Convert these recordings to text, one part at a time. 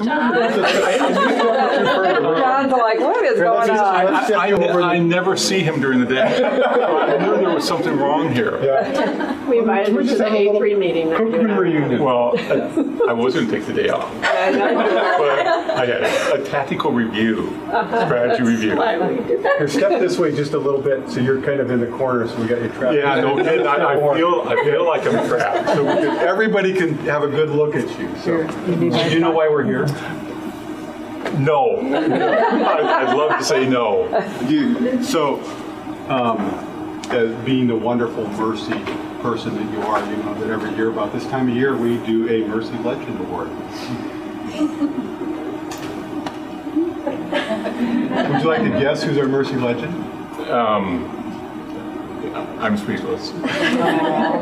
John's like, what is going on? I never see him during the day. I knew there was something wrong here. We invited him to the A3 meeting. Reunion. Well, I was going to take the day off. But I had a tactical review, strategy review. Here, step this way just a little bit, so you're kind of in the corner, so we got you trapped. Yeah, no kidding. I feel like I'm trapped. So everybody can have a good look at you. So, do you know why we're here? No. I'd love to say no. As being the wonderful Mercy person that you are, you know that every year about this time of year we do a Mercy Legend Award. Would you like to guess who's our Mercy Legend? I'm speechless.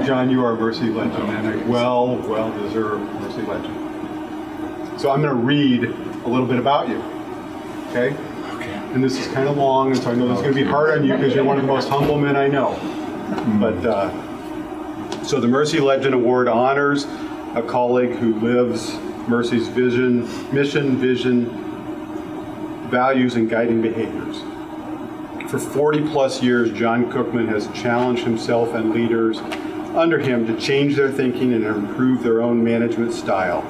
John, you are a Mercy Legend, and a well-deserved Mercy Legend. So I'm going to read a little bit about you, okay? And this is kind of long, and so I know this is going to be hard on you because you're one of the most humble men I know. But so the Mercy Legend Award honors a colleague who lives Mercy's mission, vision, values, and guiding behaviors. For 40 plus years, John Cookman has challenged himself and leaders under him to change their thinking and improve their own management style.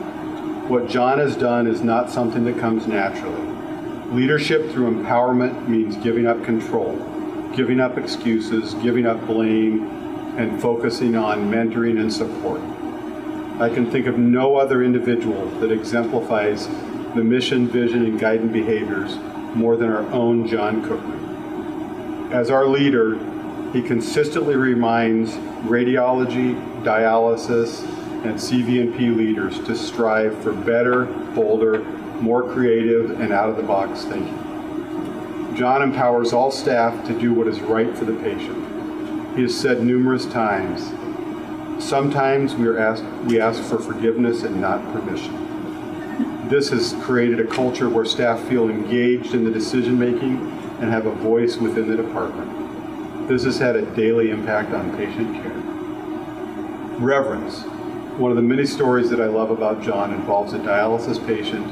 What John has done is not something that comes naturally. Leadership through empowerment means giving up control, giving up excuses, giving up blame, and focusing on mentoring and support. I can think of no other individual that exemplifies the mission, vision, and guiding behaviors more than our own John Cookman. As our leader, he consistently reminds radiology, dialysis, and CVNP leaders to strive for better, bolder, more creative, and out-of-the-box thinking. John empowers all staff to do what is right for the patient. He has said numerous times, sometimes we ask for forgiveness and not permission. This has created a culture where staff feel engaged in the decision-making and have a voice within the department. This has had a daily impact on patient care. Reverence. One of the many stories that I love about John involves a dialysis patient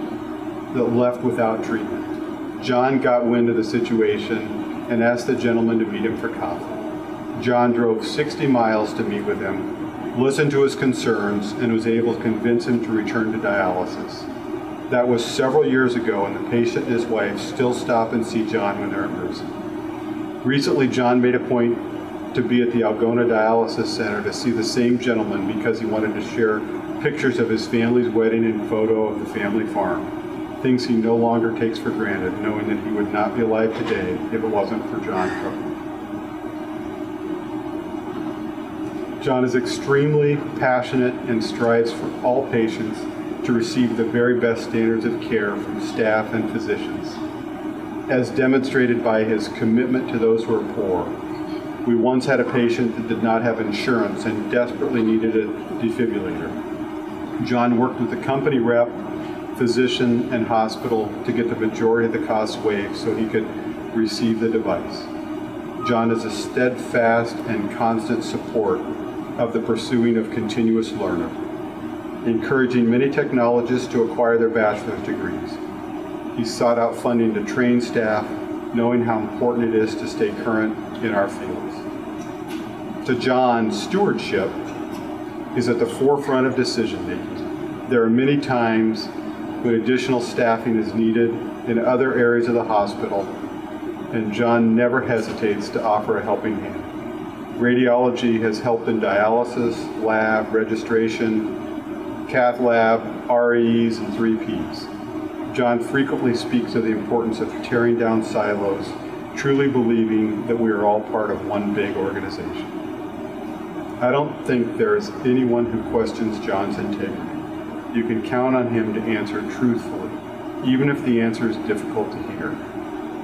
that left without treatment. John got wind of the situation and asked the gentleman to meet him for coffee. John drove 60 miles to meet with him, listened to his concerns, and was able to convince him to return to dialysis. That was several years ago, and the patient and his wife still stop and see John when they're in Mercy. Recently, John made a point to be at the Algona Dialysis Center to see the same gentleman because he wanted to share pictures of his family's wedding and photo of the family farm, things he no longer takes for granted, knowing that he would not be alive today if it wasn't for John Cookman. John is extremely passionate and strives for all patients to receive the very best standards of care from staff and physicians, as demonstrated by his commitment to those who are poor. We once had a patient that did not have insurance and desperately needed a defibrillator. John worked with the company rep, physician, and hospital to get the majority of the costs waived so he could receive the device. John is a steadfast and constant support of the pursuing of continuous learner, encouraging many technologists to acquire their bachelor's degrees. He sought out funding to train staff, knowing how important it is to stay current in our fields. To John, stewardship is at the forefront of decision making. There are many times when additional staffing is needed in other areas of the hospital, and John never hesitates to offer a helping hand. Radiology has helped in dialysis, lab, registration, cath lab, REs, and 3Ps. John frequently speaks of the importance of tearing down silos, truly believing that we are all part of one big organization. I don't think there is anyone who questions John's integrity. You can count on him to answer truthfully, even if the answer is difficult to hear.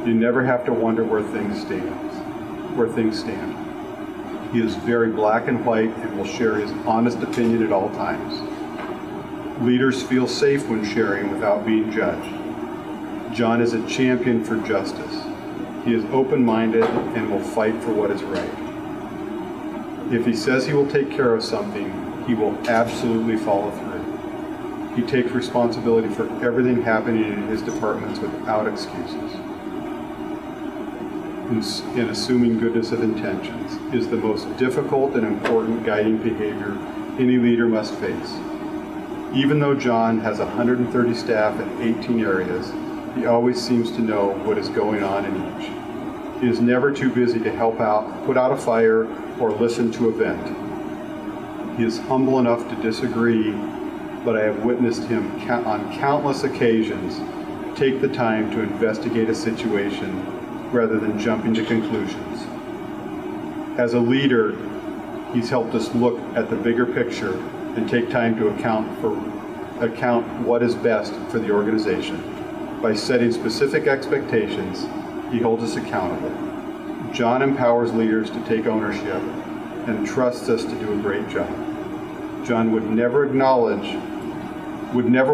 You never have to wonder where things stand. He is very black and white and will share his honest opinion at all times. Leaders feel safe when sharing without being judged. John is a champion for justice. He is open-minded and will fight for what is right. If he says he will take care of something, he will absolutely follow through. He takes responsibility for everything happening in his departments without excuses. In assuming goodness of intentions is the most difficult and important guiding behavior any leader must face. Even though John has 130 staff in 18 areas, he always seems to know what is going on in each. He is never too busy to help out, put out a fire, or listen to a vent. He is humble enough to disagree, but I have witnessed him on countless occasions take the time to investigate a situation rather than jumping to conclusions. As a leader, he's helped us look at the bigger picture and take time to account what is best for the organization. By setting specific expectations, he holds us accountable. John empowers leaders to take ownership and trusts us to do a great job. John would never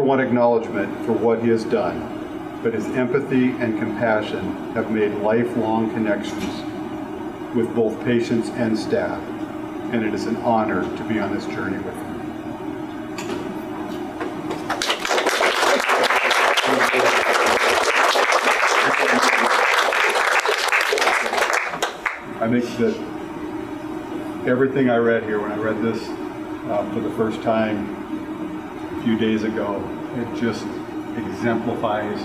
want acknowledgement for what he has done, but his empathy and compassion have made lifelong connections with both patients and staff, and it is an honor to be on this journey with him. I think that everything I read here, when I read this for the first time a few days ago, it just exemplifies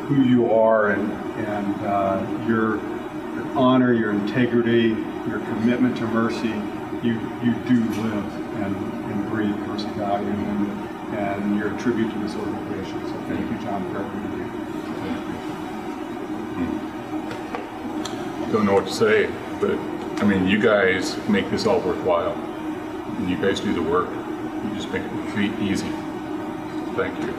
who you are and your honor, your integrity, your commitment to mercy. You do live and breathe mercy values, and you're a tribute to this organization. So thank you, John, for everything you do. Don't know what to say, but I mean, you guys make this all worthwhile. And you guys do the work. You just make it easy. Thank you.